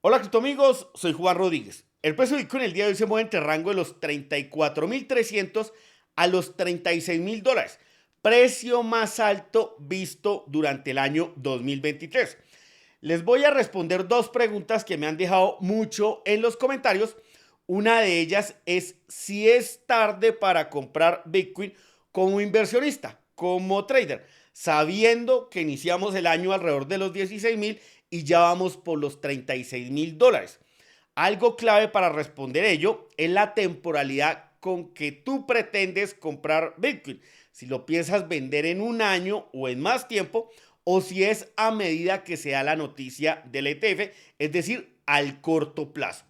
Hola cripto amigos, soy Juan Rodríguez. El precio de Bitcoin el día de hoy se mueve entre el rango de los 34.300 a los $36.000, precio más alto visto durante el año 2023. Les voy a responder dos preguntas que me han dejado mucho en los comentarios. Una de ellas es si es tarde para comprar Bitcoin como inversionista, como trader, sabiendo que iniciamos el año alrededor de los 16.000 y ya vamos por los $36.000. Algo clave para responder ello es la temporalidad con que tú pretendes comprar Bitcoin. Si lo piensas vender en un año o en más tiempo, o si es a medida que se da la noticia del ETF, es decir, al corto plazo.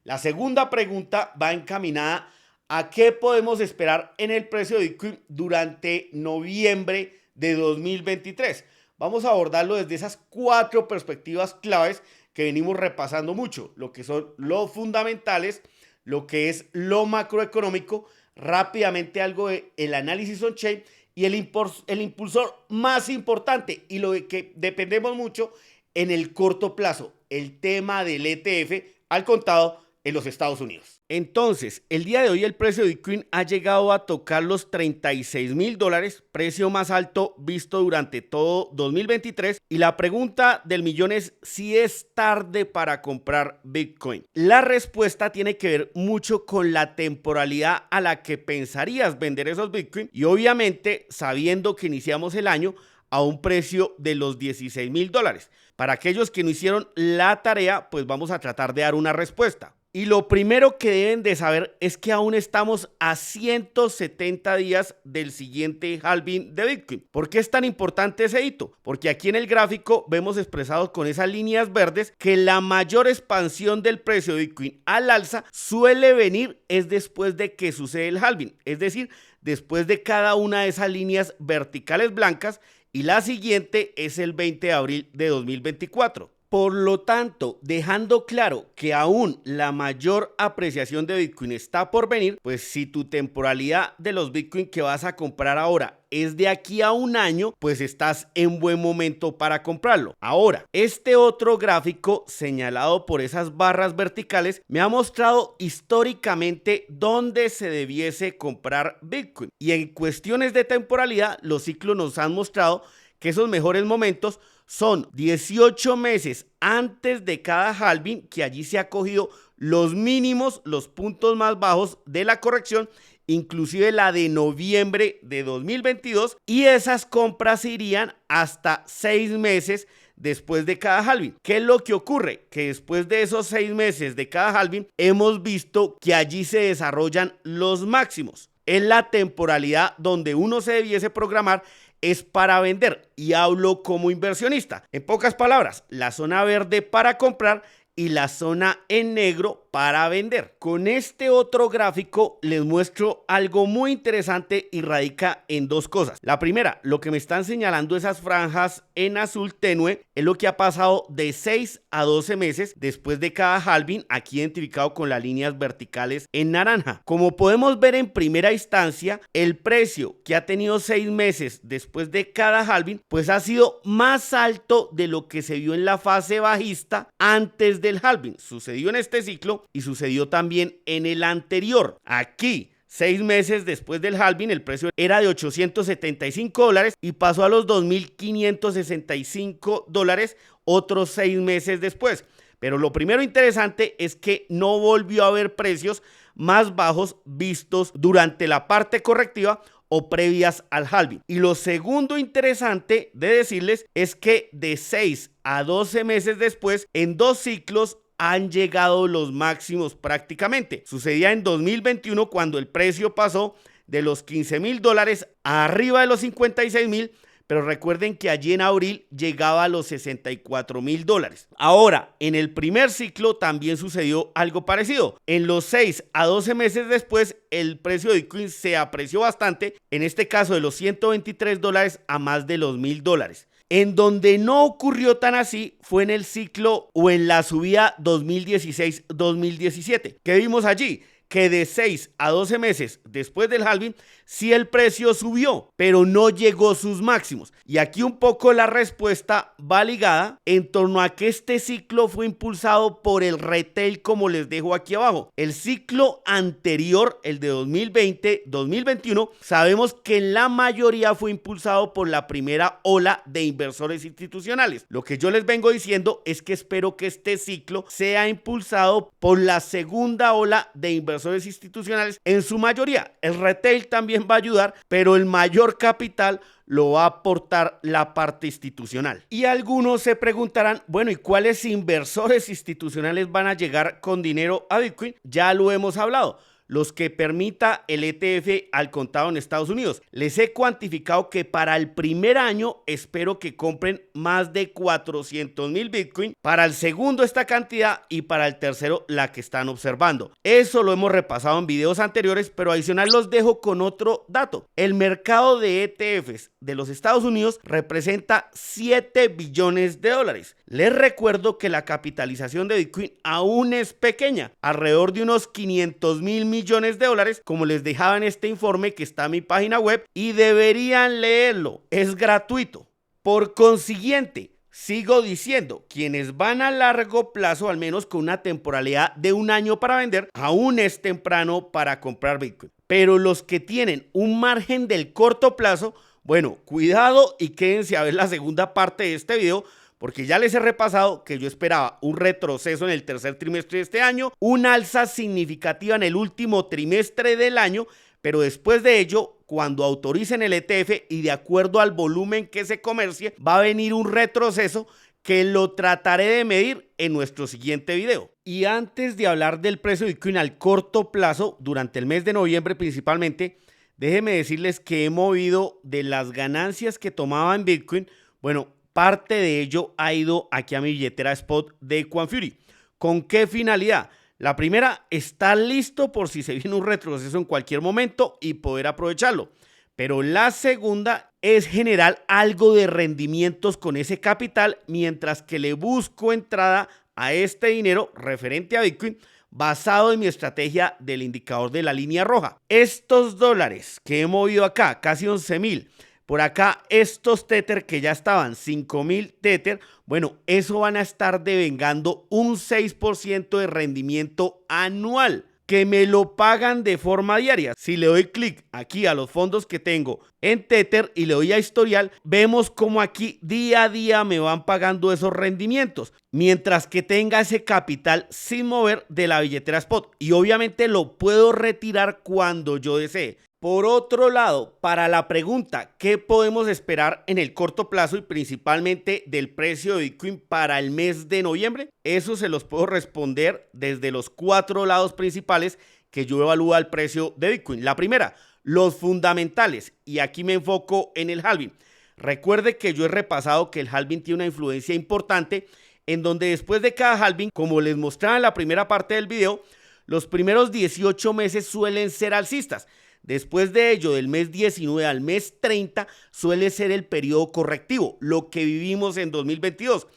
La segunda pregunta va encaminada a qué podemos esperar en el precio de Bitcoin durante noviembre de 2023. Vamos a abordarlo desde esas cuatro perspectivas claves que venimos repasando mucho, lo que son los fundamentales, lo que es lo macroeconómico, rápidamente algo del análisis on-chain y el impulsor más importante y lo de que dependemos mucho en el corto plazo, el tema del ETF al contado en los Estados Unidos. Entonces, el día de hoy el precio de Bitcoin ha llegado a tocar los $36.000, precio más alto visto durante todo 2023. Y la pregunta del millón es si es tarde para comprar Bitcoin. La respuesta tiene que ver mucho con la temporalidad a la que pensarías vender esos Bitcoin y obviamente sabiendo que iniciamos el año a un precio de los $16.000. Para aquellos que no hicieron la tarea, pues vamos a tratar de dar una respuesta. Y lo primero que deben de saber es que aún estamos a 170 días del siguiente halving de Bitcoin. ¿Por qué es tan importante ese hito? Porque aquí en el gráfico vemos expresados con esas líneas verdes que la mayor expansión del precio de Bitcoin al alza suele venir es después de que sucede el halving. Es decir, después de cada una de esas líneas verticales blancas y la siguiente es el 20 de abril de 2024. Por lo tanto, dejando claro que aún la mayor apreciación de Bitcoin está por venir, pues si tu temporalidad de los Bitcoin que vas a comprar ahora es de aquí a un año, pues estás en buen momento para comprarlo. Ahora, este otro gráfico señalado por esas barras verticales me ha mostrado históricamente dónde se debiese comprar Bitcoin. Y en cuestiones de temporalidad, los ciclos nos han mostrado que esos mejores momentos son 18 meses antes de cada halving, que allí se ha cogido los mínimos, los puntos más bajos de la corrección, inclusive la de noviembre de 2022, y esas compras irían hasta 6 meses después de cada halving. ¿Qué es lo que ocurre? Que después de esos 6 meses de cada halving hemos visto que allí se desarrollan los máximos. Es la temporalidad donde uno se debiese programar es para vender y hablo como inversionista. En pocas palabras, la zona verde para comprar y la zona en negro para vender. Con este otro gráfico les muestro algo muy interesante y radica en dos cosas. La primera, lo que me están señalando esas franjas en azul tenue es lo que ha pasado de 6 a 12 meses después de cada halving, aquí identificado con las líneas verticales en naranja. Como podemos ver en primera instancia, el precio que ha tenido 6 meses después de cada halving, pues ha sido más alto de lo que se vio en la fase bajista antes del halving. Sucedió en este ciclo y sucedió también en el anterior. Aquí 6 meses después del halving, el precio era de $875 y pasó a los $2.565 otros 6 meses después. Pero lo primero interesante es que no volvió a haber precios más bajos vistos durante la parte correctiva o previas al halving. Y lo segundo interesante de decirles es que de 6 a 12 meses después, en dos ciclos, han llegado los máximos prácticamente. Sucedía en 2021 cuando el precio pasó de los $15.000 a arriba de los $56.000, pero recuerden que allí en abril llegaba a los $64.000. Ahora, en el primer ciclo también sucedió algo parecido. En los 6 a 12 meses después, el precio de Bitcoin se apreció bastante, en este caso de los $123 a más de los $1.000. En donde no ocurrió tan así fue en el ciclo o en la subida 2016-2017. ¿Qué vimos allí? que de 6 a 12 meses después del halving, sí el precio subió, pero no llegó a sus máximos. Y aquí un poco la respuesta va ligada en torno a que este ciclo fue impulsado por el retail, como les dejo aquí abajo. El ciclo anterior, el de 2020-2021, sabemos que la mayoría fue impulsado por la primera ola de inversores institucionales. Lo que yo les vengo diciendo es que espero que este ciclo sea impulsado por la segunda ola de inversores institucionales en su mayoría. El retail también va a ayudar, pero el mayor capital lo va a aportar la parte institucional. Y algunos se preguntarán, bueno, ¿y cuáles inversores institucionales van a llegar con dinero a Bitcoin? Ya lo hemos hablado. Los que permita el ETF al contado en Estados Unidos. Les he cuantificado que para el primer año espero que compren más de 400,000 Bitcoin. Para el segundo esta cantidad y para el tercero la que están observando. Eso lo hemos repasado en videos anteriores, pero adicional los dejo con otro dato. El mercado de ETFs de los Estados Unidos representa 7 billones de dólares. Les recuerdo que la capitalización de Bitcoin aún es pequeña, alrededor de unos 500,000 millones de dólares, como les dejaba en este informe que está en mi página web, y deberían leerlo, es gratuito. Por consiguiente, sigo diciendo, quienes van a largo plazo, al menos con una temporalidad de un año para vender, aún es temprano para comprar Bitcoin. Pero los que tienen un margen del corto plazo, bueno, cuidado y quédense a ver la segunda parte de este video, porque ya les he repasado que yo esperaba un retroceso en el tercer trimestre de este año, una alza significativa en el último trimestre del año, pero después de ello, cuando autoricen el ETF y de acuerdo al volumen que se comercie, va a venir un retroceso que lo trataré de medir en nuestro siguiente video. Y antes de hablar del precio de Bitcoin al corto plazo, durante el mes de noviembre principalmente, déjenme decirles que he movido de las ganancias que tomaba en Bitcoin, bueno, parte de ello ha ido aquí a mi billetera spot de Quanfury. ¿Con qué finalidad? La primera, estar listo por si se viene un retroceso en cualquier momento y poder aprovecharlo. Pero la segunda es generar algo de rendimientos con ese capital mientras que le busco entrada a este dinero referente a Bitcoin basado en mi estrategia del indicador de la línea roja. Estos dólares que he movido acá, casi 11,000, por acá estos Tether que ya estaban 5,000 Tether, bueno, eso van a estar devengando un 6% de rendimiento anual que me lo pagan de forma diaria. Si le doy clic aquí a los fondos que tengo en Tether y le doy a historial, vemos como aquí día a día me van pagando esos rendimientos, mientras que tenga ese capital sin mover de la billetera spot. Y obviamente lo puedo retirar cuando yo desee. Por otro lado, para la pregunta, ¿qué podemos esperar en el corto plazo y principalmente del precio de Bitcoin para el mes de noviembre? Eso se los puedo responder desde los 4 lados principales que yo evalúo el precio de Bitcoin. La primera, los fundamentales, y aquí me enfoco en el halving. Recuerde que yo he repasado que el halving tiene una influencia importante en donde después de cada halving, como les mostraba en la primera parte del video, los primeros 18 meses suelen ser alcistas. Después de ello, del mes 19 al mes 30, suele ser el periodo correctivo, lo que vivimos en 2022.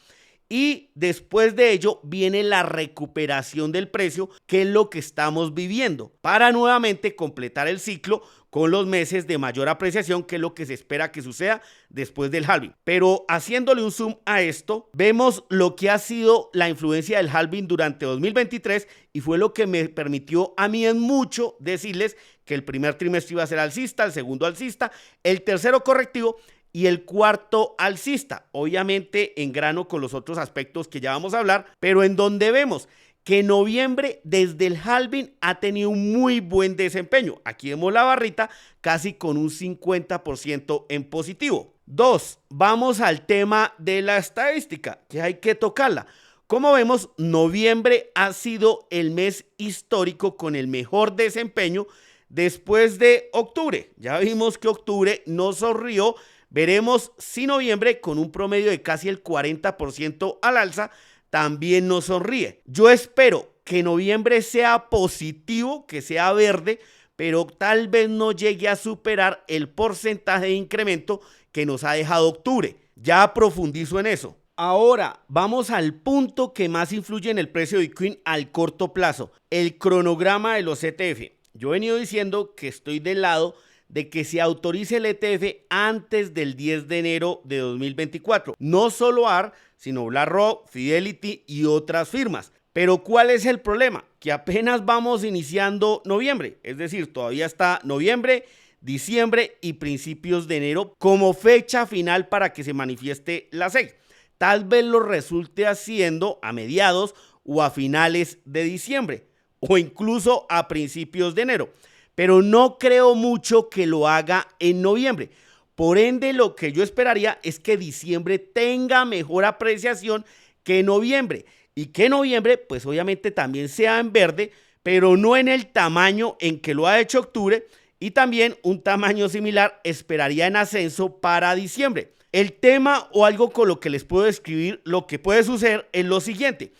Y después de ello viene la recuperación del precio, que es lo que estamos viviendo, para nuevamente completar el ciclo con los meses de mayor apreciación, que es lo que se espera que suceda después del halving. Pero haciéndole un zoom a esto, vemos lo que ha sido la influencia del halving durante 2023 y fue lo que me permitió a mí en mucho decirles que el primer trimestre iba a ser alcista, el segundo alcista, el tercero correctivo y el cuarto alcista, obviamente en grano con los otros aspectos que ya vamos a hablar, pero en donde vemos que noviembre desde el halving ha tenido un muy buen desempeño. Aquí vemos la barrita casi con un 50% en positivo. 2. Vamos al tema de la estadística, que hay que tocarla. Como vemos, noviembre ha sido el mes histórico con el mejor desempeño después de octubre. Ya vimos que octubre no sonrió. Veremos si noviembre, con un promedio de casi el 40% al alza, también nos sonríe. Yo espero que noviembre sea positivo, que sea verde, pero tal vez no llegue a superar el porcentaje de incremento que nos ha dejado octubre. Ya profundizo en eso. Ahora, vamos al punto que más influye en el precio de Bitcoin al corto plazo, el cronograma de los ETF. Yo he venido diciendo que estoy del lado de que se autorice el ETF antes del 10 de enero de 2024. No solo ARK, sino BlackRock, Fidelity y otras firmas. Pero ¿cuál es el problema? Que apenas vamos iniciando noviembre, es decir, todavía está noviembre, diciembre y principios de enero como fecha final para que se manifieste la SEC. Tal vez lo resulte haciendo a mediados o a finales de diciembre o incluso a principios de enero, pero no creo mucho que lo haga en noviembre. Por ende, lo que yo esperaría es que diciembre tenga mejor apreciación que noviembre y que noviembre pues obviamente también sea en verde, pero no en el tamaño en que lo ha hecho octubre, y también un tamaño similar esperaría en ascenso para diciembre. El tema o algo con lo que les puedo describir lo que puede suceder es lo siguiente.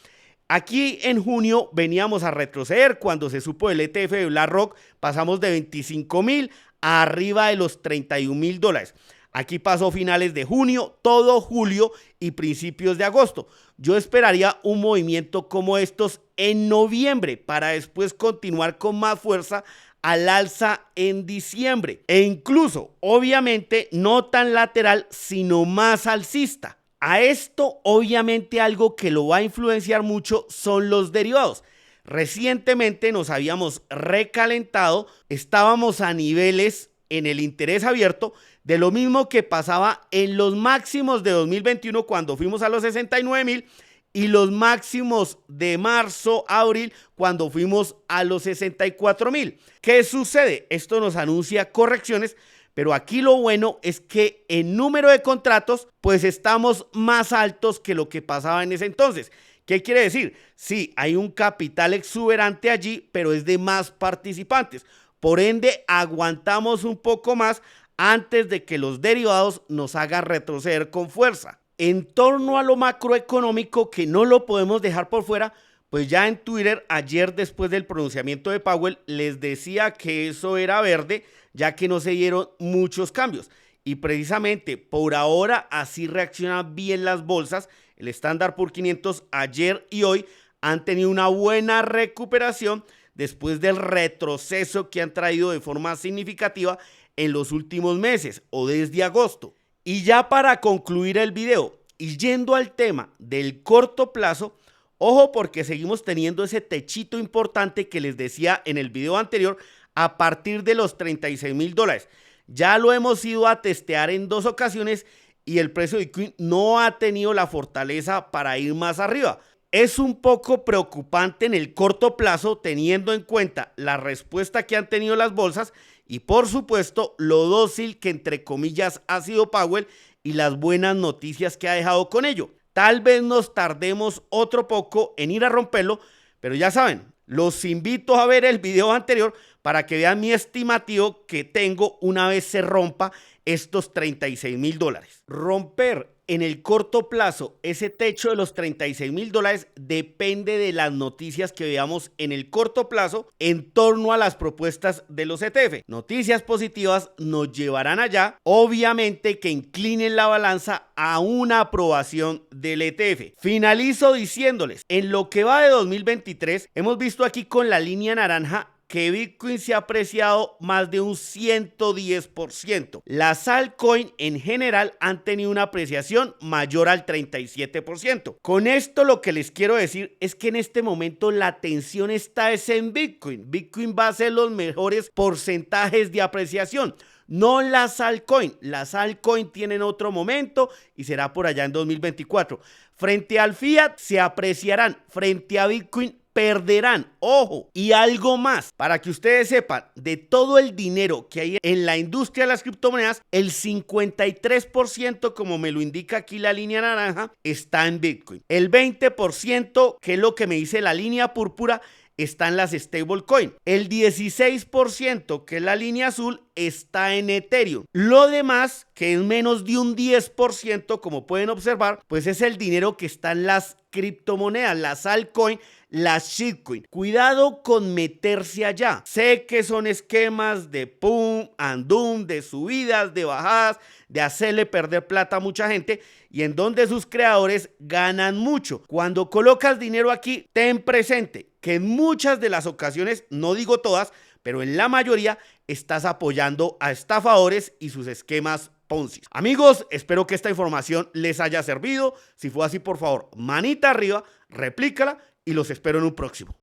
Aquí en junio veníamos a retroceder cuando se supo del ETF de BlackRock, pasamos de 25,000 a arriba de los 31,000 dólares. Aquí pasó finales de junio, todo julio y principios de agosto. Yo esperaría un movimiento como estos en noviembre para después continuar con más fuerza al alza en diciembre e incluso, obviamente, no tan lateral, sino más alcista. A esto, obviamente, algo que lo va a influenciar mucho son los derivados. Recientemente nos habíamos recalentado, estábamos a niveles en el interés abierto de lo mismo que pasaba en los máximos de 2021 cuando fuimos a los 69,000 y los máximos de marzo, abril, cuando fuimos a los 64,000. ¿Qué sucede? Esto nos anuncia correcciones, pero aquí lo bueno es que en número de contratos, pues estamos más altos que lo que pasaba en ese entonces. ¿Qué quiere decir? Sí, hay un capital exuberante allí, pero es de más participantes. Por ende, aguantamos un poco más antes de que los derivados nos hagan retroceder con fuerza. En torno a lo macroeconómico, que no lo podemos dejar por fuera, pues ya en Twitter ayer después del pronunciamiento de Powell les decía que eso era verde, ya que no se dieron muchos cambios. Y precisamente por ahora así reaccionan bien las bolsas. El Standard Poor's 500 ayer y hoy han tenido una buena recuperación después del retroceso que han traído de forma significativa en los últimos meses o desde agosto. Y ya para concluir el video y yendo al tema del corto plazo, ojo porque seguimos teniendo ese techito importante que les decía en el video anterior a partir de los 36,000 dólares. Ya lo hemos ido a testear en 2 ocasiones y el precio de Bitcoin no ha tenido la fortaleza para ir más arriba. Es un poco preocupante en el corto plazo teniendo en cuenta la respuesta que han tenido las bolsas y por supuesto lo dócil que entre comillas ha sido Powell y las buenas noticias que ha dejado con ello. Tal vez nos tardemos otro poco en ir a romperlo, pero ya saben, los invito a ver el video anterior para que vean mi estimativo que tengo una vez se rompa estos 36,000 dólares. Romper en el corto plazo ese techo de los 36,000 dólares depende de las noticias que veamos en el corto plazo en torno a las propuestas de los ETF. Noticias positivas nos llevarán allá, obviamente que inclinen la balanza a una aprobación del ETF. Finalizo diciéndoles, en lo que va de 2023, hemos visto aquí con la línea naranja que Bitcoin se ha apreciado más de un 110%. Las altcoins en general han tenido una apreciación mayor al 37%. Con esto lo que les quiero decir es que en este momento la atención está en Bitcoin. Bitcoin va a ser los mejores porcentajes de apreciación. No las altcoins. Las altcoins tienen otro momento y será por allá en 2024. Frente al fiat se apreciarán, frente a Bitcoin perderán. Ojo, y algo más, para que ustedes sepan, de todo el dinero que hay en la industria de las criptomonedas, el 53%, como me lo indica aquí la línea naranja, está en Bitcoin. El 20%, que es lo que me dice la línea púrpura, está en las stablecoin. El 16%, que es la línea azul, está en Ethereum. Lo demás, que es menos de un 10%, como pueden observar, pues es el dinero que está en las criptomonedas, las altcoin, las shitcoin. Cuidado con meterse allá. Sé que son esquemas de pum and doom, de subidas, de bajadas, de hacerle perder plata a mucha gente y en donde sus creadores ganan mucho. Cuando colocas dinero aquí, ten presente que en muchas de las ocasiones, no digo todas, pero en la mayoría estás apoyando a estafadores y sus esquemas Ponzi. Amigos, espero que esta información les haya servido. Si fue así, por favor, manita arriba, replícala y los espero en un próximo.